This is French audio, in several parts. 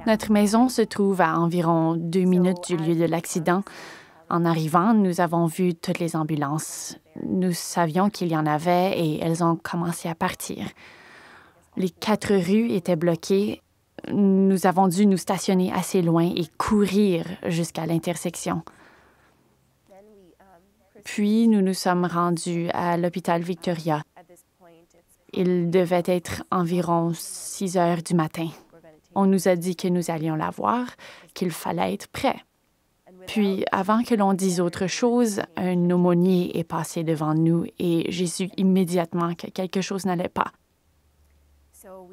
Notre maison se trouve à environ 2 minutes du lieu de l'accident. En arrivant, nous avons vu toutes les ambulances. Nous savions qu'il y en avait et elles ont commencé à partir. Les 4 rues étaient bloquées. Nous avons dû nous stationner assez loin et courir jusqu'à l'intersection. Puis, nous nous sommes rendus à l'hôpital Victoria. Il devait être environ 6 heures du matin. On nous a dit que nous allions la voir, qu'il fallait être prêt. Puis, avant que l'on dise autre chose, un aumônier est passé devant nous et j'ai su immédiatement que quelque chose n'allait pas.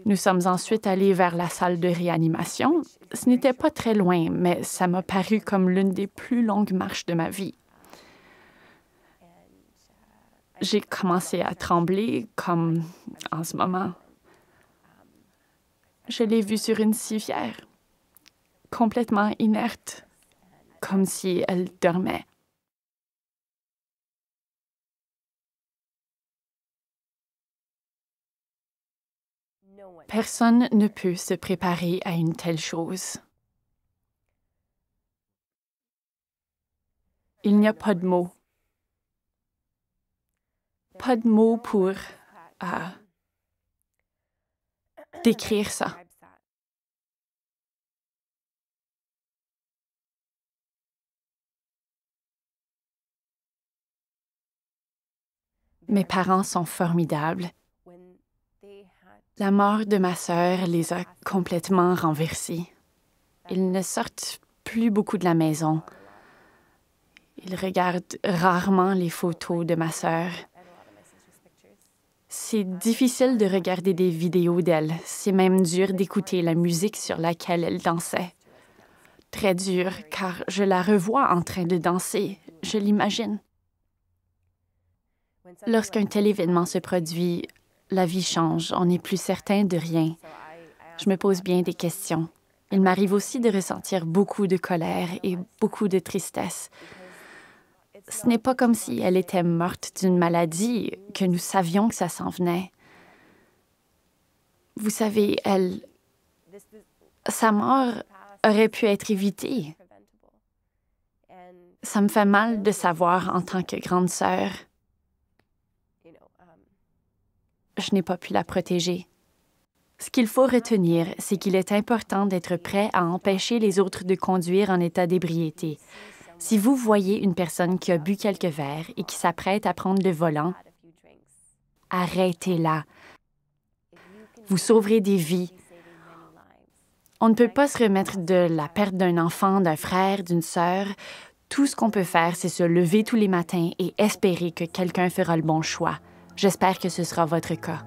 Nous sommes ensuite allés vers la salle de réanimation. Ce n'était pas très loin, mais ça m'a paru comme l'une des plus longues marches de ma vie. J'ai commencé à trembler, comme en ce moment. Je l'ai vue sur une civière, complètement inerte, comme si elle dormait. Personne ne peut se préparer à une telle chose. Il n'y a pas de mots. Pas de mots pour décrire ça. Mes parents sont formidables. La mort de ma sœur les a complètement renversés. Ils ne sortent plus beaucoup de la maison. Ils regardent rarement les photos de ma sœur. C'est difficile de regarder des vidéos d'elle. C'est même dur d'écouter la musique sur laquelle elle dansait. Très dur, car je la revois en train de danser. Je l'imagine. Lorsqu'un tel événement se produit, la vie change. On n'est plus certain de rien. Je me pose bien des questions. Il m'arrive aussi de ressentir beaucoup de colère et beaucoup de tristesse. Ce n'est pas comme si elle était morte d'une maladie, que nous savions que ça s'en venait. Vous savez, sa mort aurait pu être évitée. Ça me fait mal de savoir en tant que grande sœur. Je n'ai pas pu la protéger. Ce qu'il faut retenir, c'est qu'il est important d'être prêt à empêcher les autres de conduire en état d'ébriété. Si vous voyez une personne qui a bu quelques verres et qui s'apprête à prendre le volant, arrêtez-la. Vous sauverez des vies. On ne peut pas se remettre de la perte d'un enfant, d'un frère, d'une sœur. Tout ce qu'on peut faire, c'est se lever tous les matins et espérer que quelqu'un fera le bon choix. J'espère que ce sera votre cas.